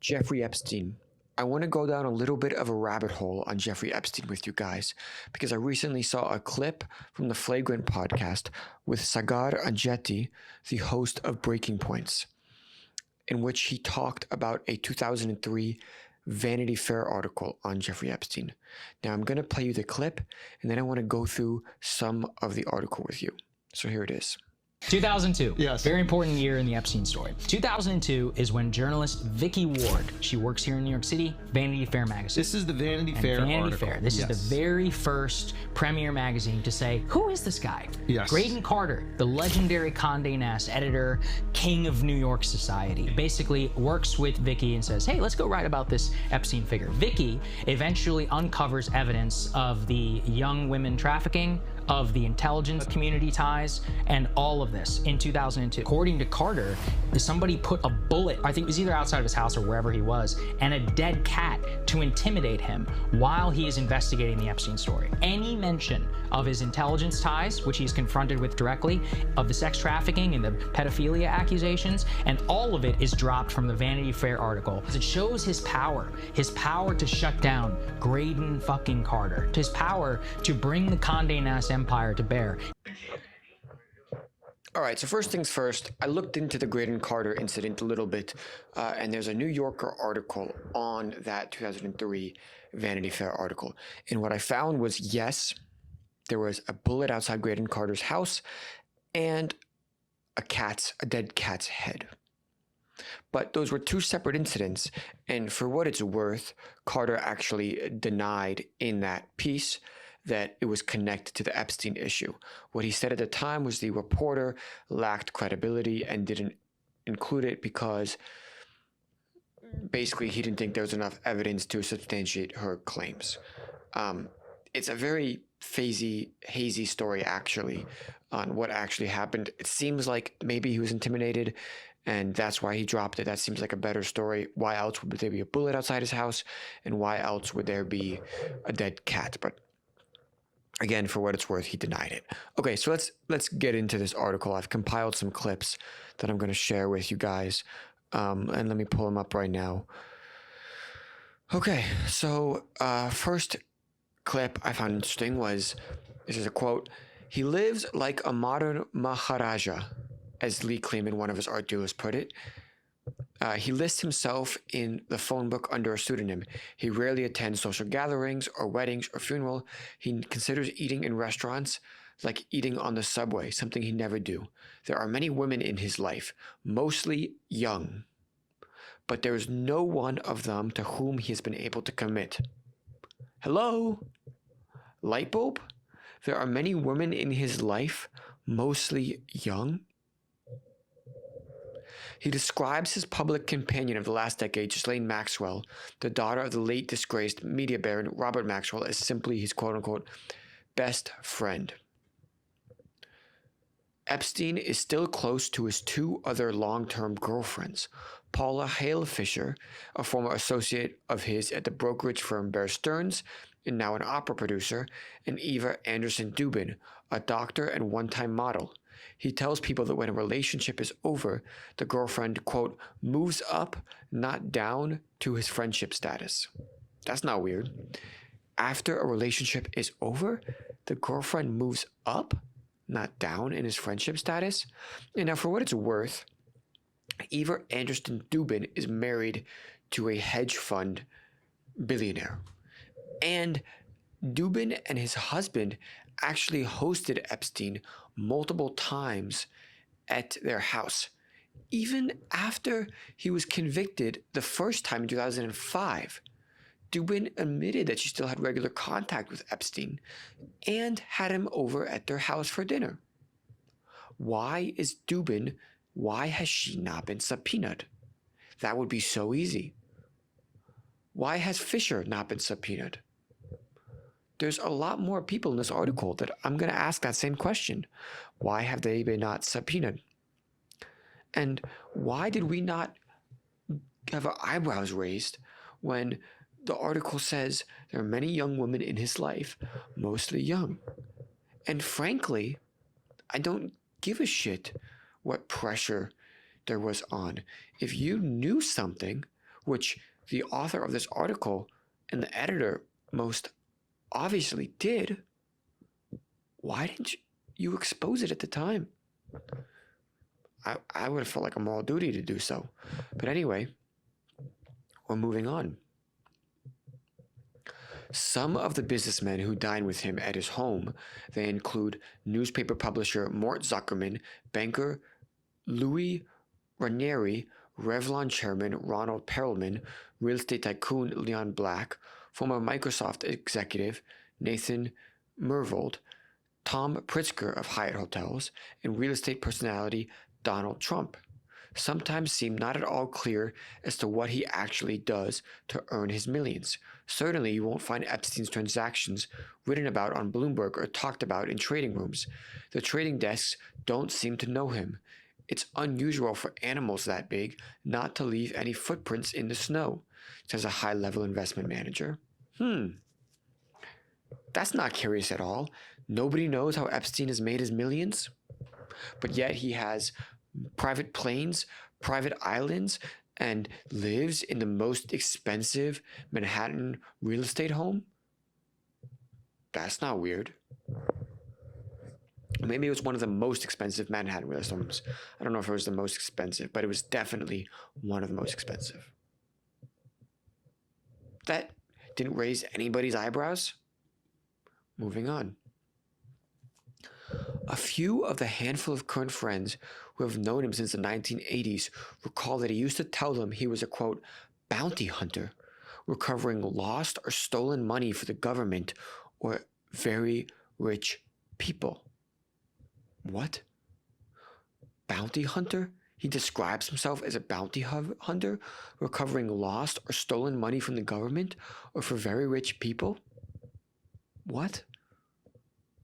Jeffrey Epstein. I want to go down a little bit of a rabbit hole on Jeffrey Epstein with you guys because I recently saw a clip from the Flagrant podcast with Sagar Ajeti, the host of Breaking Points, in which he talked about a 2003 Vanity Fair article on Jeffrey Epstein. Now I'm going to play you the clip and then I want to go through some of the article with you. So here it is. 2002. Yes. Very important year in the Epstein story. 2002 is when journalist Vicky Ward, she works here in New York City, Vanity Fair magazine. This is the Vanity Fair Vanity article. Fair. This is the very first premier magazine to say, who is this guy? Yes. Graydon Carter, the legendary Condé Nast editor, king of New York society, basically works with Vicky and says, hey, let's go write about this Epstein figure. Vicky eventually uncovers evidence of the young women trafficking, of the intelligence community ties, and all of this in 2002. According to Carter, somebody put a bullet, I think it was either outside of his house or wherever he was, and a dead cat to intimidate him while he is investigating the Epstein story. Any mention of his intelligence ties, which he's confronted with directly, of the sex trafficking and the pedophilia accusations, and all of it is dropped from the Vanity Fair article. It shows his power to shut down Graydon fucking Carter, his power to bring the Condé Nast empire to bear. All right, so first things first, I looked into the Graydon Carter incident a little bit, and there's a New Yorker article on that 2003 Vanity Fair article. And what I found was, yes, there was a bullet outside Graydon Carter's house and a dead cat's head. But those were two separate incidents, and for what it's worth, Carter actually denied in that piece that it was connected to the Epstein issue. What he said at the time was the reporter lacked credibility and didn't include it because basically he didn't think there was enough evidence to substantiate her claims. It's a very hazy story actually on what actually happened. It seems like maybe he was intimidated and that's why he dropped it. That seems like a better story. Why else would there be a bullet outside his house? And why else would there be a dead cat? But again, for what it's worth, he denied it. Okay, so let's get into this article. I've compiled some clips that I'm going to share with you guys. And let me pull them up right now. Okay, so first clip I found interesting was, this is a quote, "He lives like a modern Maharaja," as Lee Klim in one of his art dealers put it. He lists himself in the phone book under a pseudonym. He rarely attends social gatherings or weddings or funeral. He considers eating in restaurants like eating on the subway, something he never do. There are many women in his life, mostly young, but there is no one of them to whom he has been able to commit. Hello? Light bulb? There are many women in his life, mostly young? He describes his public companion of the last decade, Ghislaine Maxwell, the daughter of the late disgraced media baron Robert Maxwell, as simply his quote-unquote best friend. Epstein is still close to his two other long-term girlfriends, Paula Hale Fisher, a former associate of his at the brokerage firm Bear Stearns, and now an opera producer, and Eva Anderson Dubin, a doctor and one-time model. He tells people that when a relationship is over, the girlfriend, quote, moves up, not down, to his friendship status. That's not weird. After a relationship is over, the girlfriend moves up, not down, in his friendship status? And now, for what it's worth, Eva Anderson Dubin is married to a hedge fund billionaire. And Dubin and his husband actually hosted Epstein multiple times at their house. Even after he was convicted the first time in 2005, Dubin admitted that she still had regular contact with Epstein and had him over at their house for dinner. Why has she not been subpoenaed? That would be so easy. Why has Fisher not been subpoenaed? There's a lot more people in this article that I'm going to ask that same question. Why have they been not subpoenaed? And why did we not have our eyebrows raised when the article says there are many young women in his life, mostly young? And frankly, I don't give a shit what pressure there was on. If you knew something, which the author of this article and the editor most obviously did, why didn't you expose it at the time? I would have felt like a moral duty to do so. But anyway, we're moving on. Some of the businessmen who dined with him at his home, they include newspaper publisher Mort Zuckerman, banker Louis Ranieri, Revlon chairman Ronald Perelman, real estate tycoon Leon Black, former Microsoft executive Nathan Myhrvold, Tom Pritzker of Hyatt Hotels, and real estate personality Donald Trump. Sometimes seem not at all clear as to what he actually does to earn his millions. Certainly, you won't find Epstein's transactions written about on Bloomberg or talked about in trading rooms. The trading desks don't seem to know him. It's unusual for animals that big not to leave any footprints in the snow, says a high-level investment manager. That's not curious at all. Nobody knows how Epstein has made his millions, but yet he has private planes, private islands, and lives in the most expensive Manhattan real estate home? That's not weird. Maybe it was one of the most expensive Manhattan real estate homes. I don't know if it was the most expensive, but it was definitely one of the most expensive. That didn't raise anybody's eyebrows. Moving on. A few of the handful of current friends who have known him since the 1980s recall that he used to tell them he was a, quote, bounty hunter, recovering lost or stolen money for the government or very rich people. What? Bounty hunter? He describes himself as a bounty hunter, recovering lost or stolen money from the government or for very rich people? What?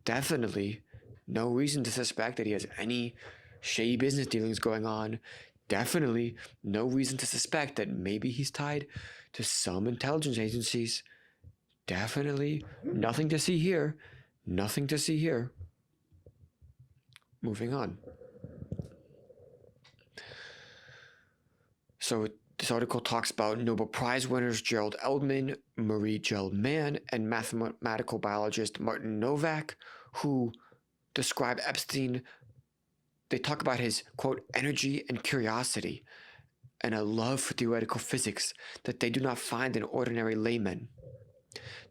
Definitely no reason to suspect that he has any shady business dealings going on. Definitely no reason to suspect that maybe he's tied to some intelligence agencies. Definitely nothing to see here. Nothing to see here. Moving on. So this article talks about Nobel Prize winners Gerald Eldman, Marie Gell-Mann, and mathematical biologist Martin Nowak, who describe Epstein. They talk about his, quote, energy and curiosity and a love for theoretical physics that they do not find in ordinary laymen.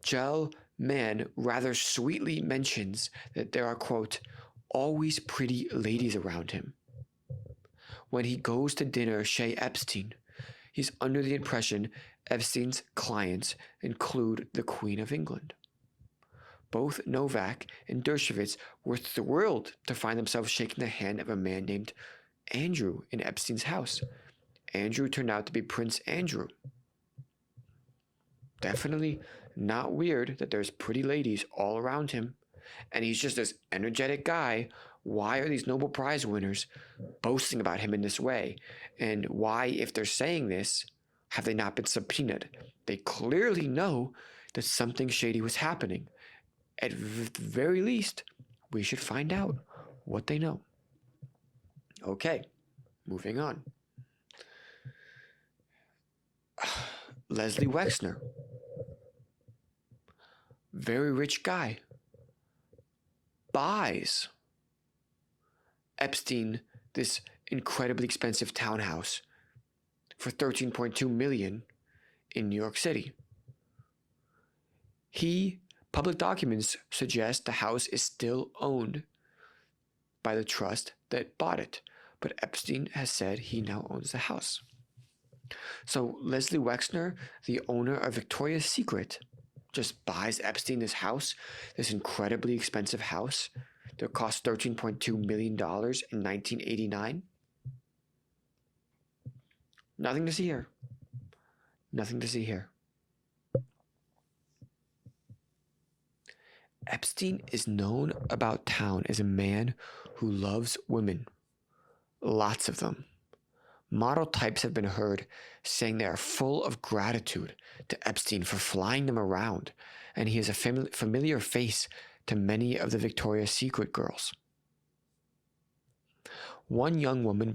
Gell-Mann rather sweetly mentions that there are, quote, always pretty ladies around him. When he goes to dinner chez Epstein, he's under the impression Epstein's clients include the Queen of England. Both Novak and Dershowitz were thrilled to find themselves shaking the hand of a man named Andrew in Epstein's house. Andrew turned out to be Prince Andrew. Definitely not weird that there's pretty ladies all around him, and he's just this energetic guy. Why are these Nobel Prize winners boasting about him in this way? And why, if they're saying this, have they not been subpoenaed? They clearly know that something shady was happening. At the very least, we should find out what they know. Okay, moving on. Leslie Wexner. Very rich guy. Buys Epstein this incredibly expensive townhouse for $13.2 million in New York City. Public documents suggest the house is still owned by the trust that bought it, but Epstein has said he now owns the house. So Leslie Wexner, the owner of Victoria's Secret, just buys Epstein this house, this incredibly expensive house that cost $13.2 million in 1989. Nothing to see here. Nothing to see here. Epstein is known about town as a man who loves women. Lots of them. Model types have been heard saying they are full of gratitude to Epstein for flying them around, and he is a familiar face to many of the Victoria's Secret girls. One young woman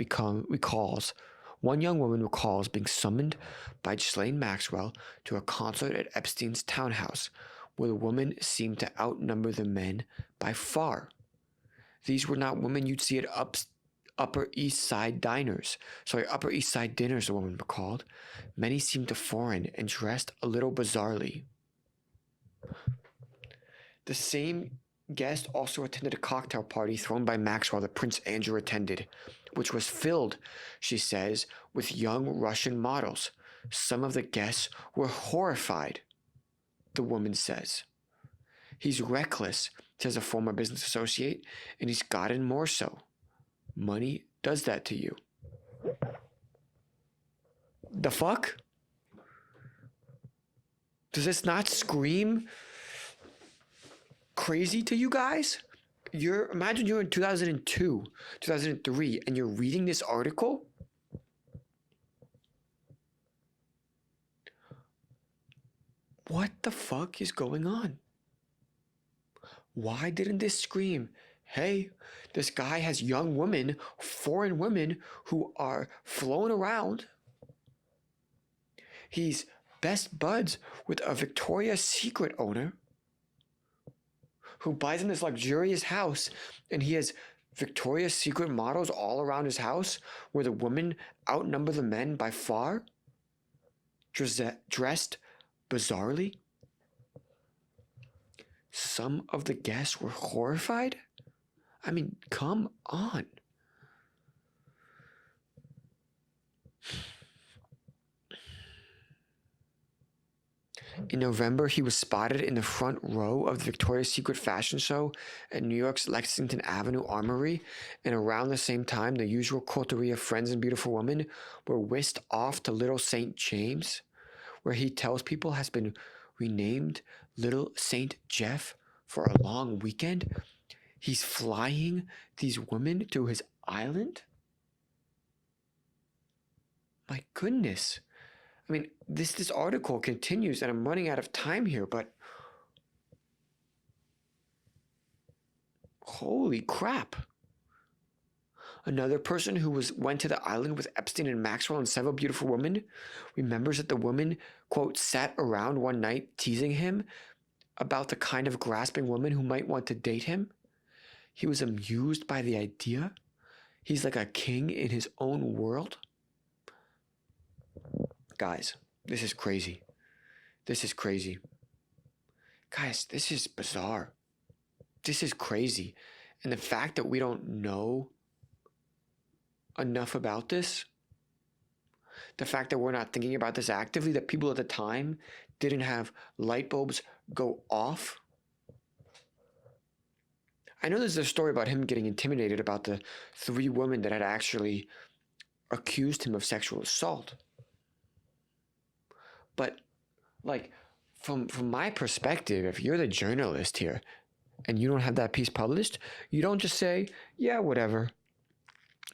recalls One young woman recalls being summoned by Ghislaine Maxwell to a concert at Epstein's townhouse, where the women seemed to outnumber the men by far. These were not women you'd see at Upper East Side dinners, the woman recalled. Many seemed foreign and dressed a little bizarrely. The same guest also attended a cocktail party thrown by Maxwell that Prince Andrew attended, which was filled, she says, with young Russian models. Some of the guests were horrified, the woman says. He's reckless, says a former business associate, and he's gotten more so. Money does that to you. The fuck? Does this not scream crazy to you guys? Imagine you're in 2002, 2003, and you're reading this article. What the fuck is going on? Why didn't this scream, hey, this guy has young women, foreign women who are flowing around. He's best buds with a Victoria's Secret owner who buys him this luxurious house, and he has Victoria's Secret models all around his house where the women outnumber the men by far, dressed bizarrely. Some of the guests were horrified? I mean, come on. In November, he was spotted in the front row of the Victoria's Secret fashion show at New York's Lexington Avenue Armory, and around the same time, the usual coterie of friends and beautiful women were whisked off to Little St. James, where he tells people has been renamed Little St. Jeff for a long weekend. He's flying these women to his island? My goodness. I mean, this article continues, and I'm running out of time here, but holy crap. Another person who went to the island with Epstein and Maxwell and several beautiful women remembers that the woman, quote, sat around one night teasing him about the kind of grasping woman who might want to date him. He was amused by the idea. He's like a king in his own world. Guys, this is crazy. This is crazy. Guys, this is bizarre. This is crazy. And the fact that we don't know enough about this, the fact that we're not thinking about this actively, that people at the time didn't have light bulbs go off. I know there's a story about him getting intimidated about the 3 women that had actually accused him of sexual assault. But, like, from my perspective, if you're the journalist here and you don't have that piece published, you don't just say, yeah, whatever.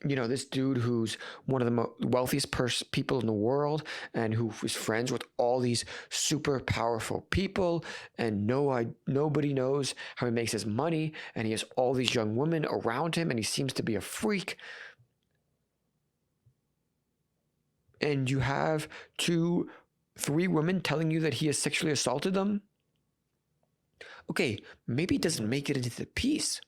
You know, this dude who's one of the wealthiest people in the world and who is friends with all these super powerful people, and nobody knows how he makes his money, and he has all these young women around him, and he seems to be a freak. And you have 3 women telling you that he has sexually assaulted them. Okay, maybe it doesn't make it into the piece.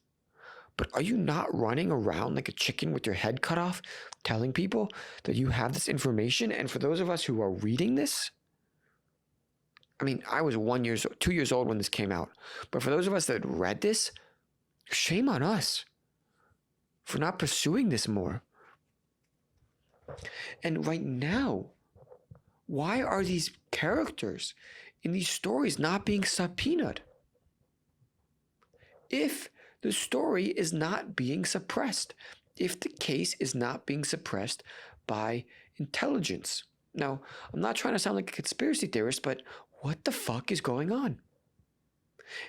But are you not running around like a chicken with your head cut off, telling people that you have this information? And for those of us who are reading this, I mean, I was 2 years old when this came out. But for those of us that read this, shame on us for not pursuing this more. And right now, why are these characters in these stories not being subpoenaed? If the story is not being suppressed, if the case is not being suppressed by intelligence. Now, I'm not trying to sound like a conspiracy theorist, but what the fuck is going on?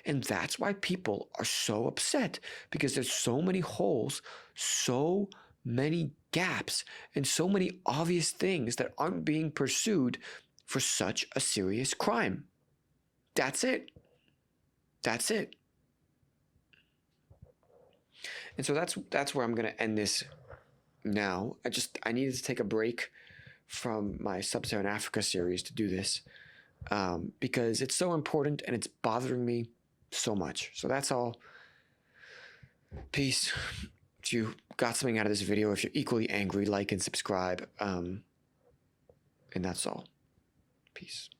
And that's why people are so upset, because there's so many holes, so many gaps, and so many obvious things that aren't being pursued for such a serious crime. That's it. That's it. And so that's where I'm going to end this now. I needed to take a break from my Sub-Saharan Africa series to do this because it's so important and it's bothering me so much. So that's all. Peace. If you got something out of this video, if you're equally angry, like and subscribe. And that's all. Peace.